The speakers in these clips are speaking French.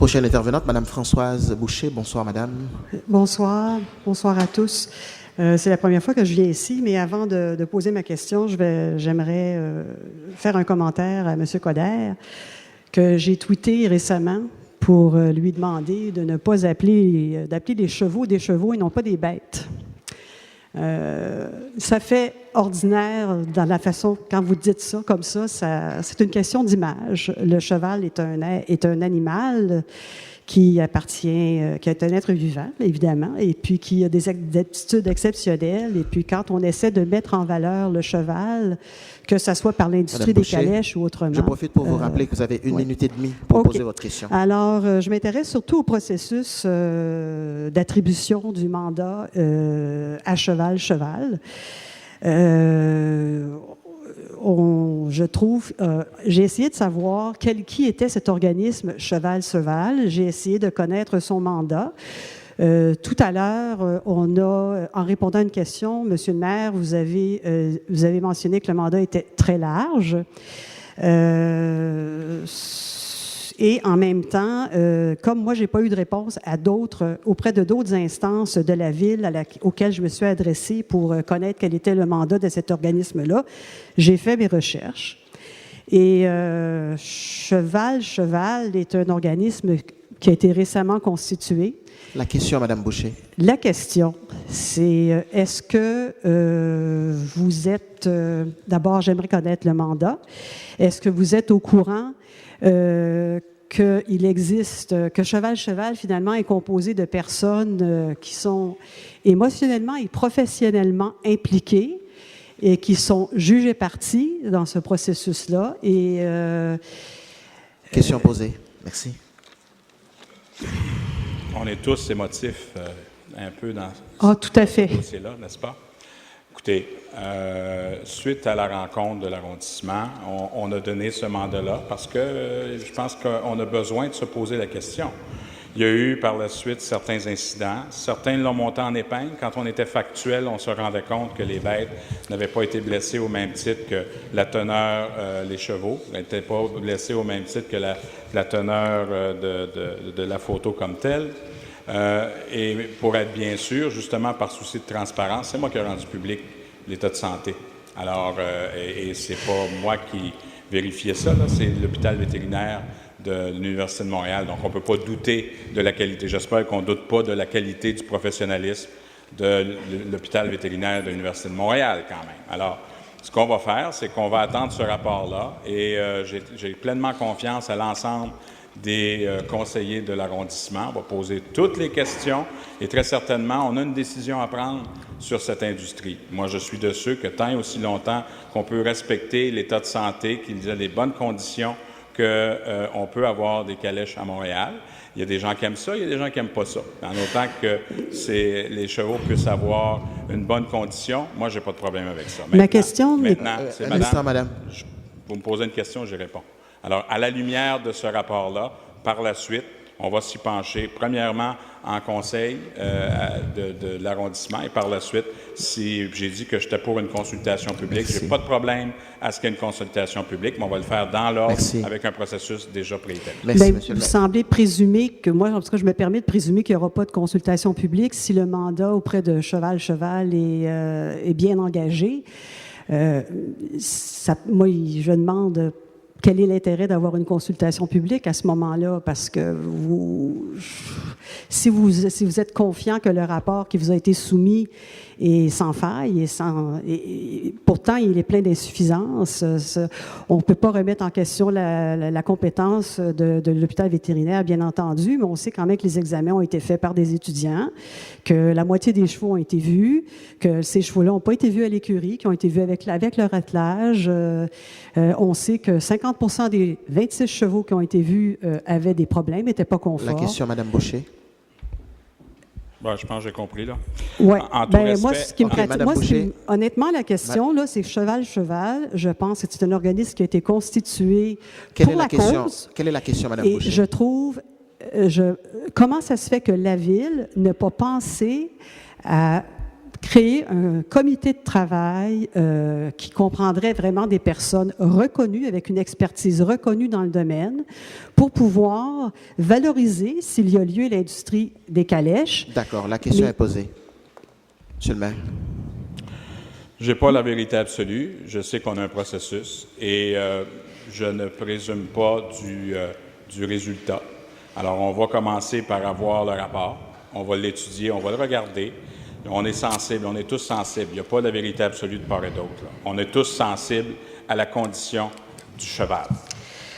Prochaine intervenante, Madame Françoise Boucher. Bonsoir, Madame. Bonsoir. Bonsoir à tous. C'est la première fois que je viens ici, mais avant de poser ma question, j'aimerais faire un commentaire à M. Coderre que j'ai tweeté récemment pour lui demander de ne pas d'appeler les chevaux des chevaux et non pas des bêtes. Ça fait ordinaire dans la façon, quand vous dites ça comme ça, c'est une question d'image. Le cheval est un animal qui est un être vivant, évidemment, et puis qui a des aptitudes exceptionnelles. Et puis quand on essaie de mettre en valeur le cheval, que ce soit par l'industrie des calèches ou autrement. Je profite pour vous rappeler que vous avez une minute et demie pour poser votre question. Alors, je m'intéresse surtout au processus d'attribution du mandat à cheval-cheval. Je trouve, j'ai essayé de savoir qui était cet organisme Cheval-Cheval. J'ai essayé de connaître son mandat. Tout à l'heure, en répondant à une question, Monsieur le maire, vous avez mentionné que le mandat était très large. Et en même temps, comme moi, je n'ai pas eu de réponse auprès de d'autres instances de la ville auxquelles je me suis adressée pour connaître quel était le mandat de cet organisme-là, j'ai fait mes recherches. Et Cheval est un organisme qui a été récemment constitué. La question, Madame Boucher. La question, c'est est-ce que vous êtes... D'abord, j'aimerais connaître le mandat. Est-ce que vous êtes au courant qu'il existe, que Cheval, finalement, est composé de personnes qui sont émotionnellement et professionnellement impliquées et qui sont jugées parties dans ce processus-là. Question posée. Merci. On est tous émotifs un peu dans tout à fait. ce dossier-là, n'est-ce pas? Écoutez, suite à la rencontre de l'arrondissement, on a donné ce mandat-là parce que je pense qu'on a besoin de se poser la question. Il y a eu par la suite certains incidents. Certains l'ont monté en épingle. Quand on était factuel, on se rendait compte que les bêtes n'avaient pas été blessées au même titre que la teneur, les chevaux, n'étaient pas blessés au même titre que la teneur de la photo comme telle. Et pour être bien sûr, justement par souci de transparence, c'est moi qui ai rendu public l'état de santé. Alors, et c'est pas moi qui vérifiais ça, là, c'est l'hôpital vétérinaire de l'Université de Montréal. Donc, on ne peut pas douter de la qualité. J'espère qu'on ne doute pas de la qualité du professionnalisme de l'hôpital vétérinaire de l'Université de Montréal, quand même. Alors, ce qu'on va faire, c'est qu'on va attendre ce rapport-là et j'ai pleinement confiance à l'ensemble des conseillers de l'arrondissement. On va poser toutes les questions et très certainement, on a une décision à prendre sur cette industrie. Moi, je suis de ceux que tant et aussi longtemps qu'on peut respecter l'état de santé, qu'il y a des bonnes conditions, qu'on peut avoir des calèches à Montréal. Il y a des gens qui aiment ça, il y a des gens qui n'aiment pas ça. En autant que les chevaux puissent avoir une bonne condition, moi, je n'ai pas de problème avec ça. Ma question... Maintenant, c'est madame. Vous me posez une question, j'y réponds. Alors, à la lumière de ce rapport-là, par la suite, on va s'y pencher, premièrement, en conseil de l'arrondissement, et par la suite, si j'ai dit que j'étais pour une consultation publique, je n'ai pas de problème à ce qu'il y ait une consultation publique, mais on va le faire dans l'ordre avec un processus déjà préétabli. Merci, monsieur le maire. Vous semblez présumer que, moi, en tout cas, je me permets de présumer qu'il n'y aura pas de consultation publique si le mandat auprès de Cheval est bien engagé. Moi, je demande... Quel est l'intérêt d'avoir une consultation publique à ce moment-là? Parce que si vous êtes confiant que le rapport qui vous a été soumis est sans faille et pourtant il est plein d'insuffisances, on ne peut pas remettre en question la compétence de l'hôpital vétérinaire, bien entendu, mais on sait quand même que les examens ont été faits par des étudiants, que la moitié des chevaux ont été vus, que ces chevaux-là n'ont pas été vus à l'écurie, qui ont été vus avec leur attelage. On sait que 50% des 26 chevaux qui ont été vus avaient des problèmes, n'étaient pas conformes. La question, Mme Boucher. Bon, je pense que j'ai compris, là. Oui. Moi, ce qui me pratique, honnêtement, la question, là, c'est Cheval, je pense que c'est un organisme qui a été constitué pour la cause. Quelle est la question, Mme Boucher? Et je trouve, comment ça se fait que la Ville n'a pas pensé à créer un comité de travail qui comprendrait vraiment des personnes reconnues, avec une expertise reconnue dans le domaine, pour pouvoir valoriser, s'il y a lieu, l'industrie des calèches. D'accord, la question est posée. Monsieur le maire. Je n'ai pas la vérité absolue. Je sais qu'on a un processus et je ne présume pas du résultat. Alors, on va commencer par avoir le rapport. On va l'étudier, on va le regarder. On est sensible, on est tous sensibles. Il n'y a pas de vérité absolue de part et d'autre. On est tous sensibles à la condition du cheval.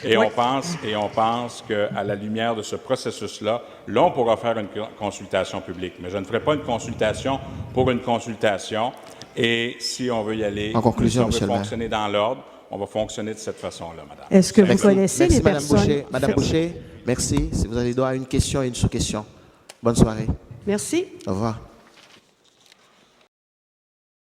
Et oui. on pense qu'à la lumière de ce processus-là, là, on pourra faire une consultation publique. Mais je ne ferai pas une consultation pour une consultation. Et si on veut y aller, en conclusion, si on veut Monsieur fonctionner dans l'ordre, on va fonctionner de cette façon-là, madame. Est-ce que vous connaissez les Madame personnes? Boucher. Madame Boucher, merci. Si vous avez droit à une question et une sous-question. Bonne soirée. Merci. Au revoir.